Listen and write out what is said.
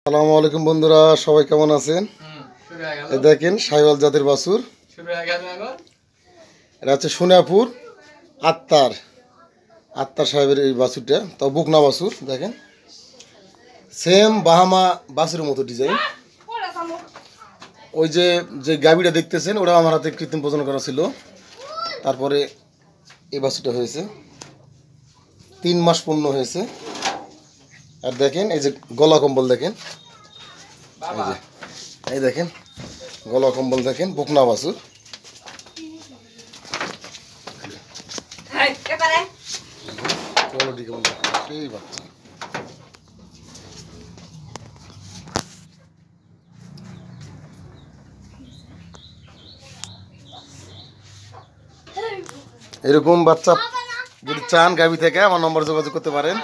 আসসালামু আলাইকুম বন্ধুরা, সবাই কেমন আছেন? এই দেখেন শাহিওয়াল জাতের বাছুর। এটা হচ্ছে সোনাপুর আত্মার সাহেবের এই বাছুরটা, তাও বুকনা বাছুর। দেখেন সেম বাহামা বাছুরের মতো ডিজাইন। ওই যে যে গাভীটা দেখতেছেন ওটা আমার হাতে কৃত্রিম প্রজনন করা ছিল। তারপরে এই বাছুরটা হয়েছে 3 মাস পূর্ণ হয়েছে। আর দেখেন এই যে গলা কম্বল দেখেন, এই দেখেন গলা কম্বল দেখেন, বুকনা বাছুর। এই বাচ্চা এরকম বাচ্চা যদি চান গাভী থেকে আমার নম্বর যোগাযোগ করতে পারেন।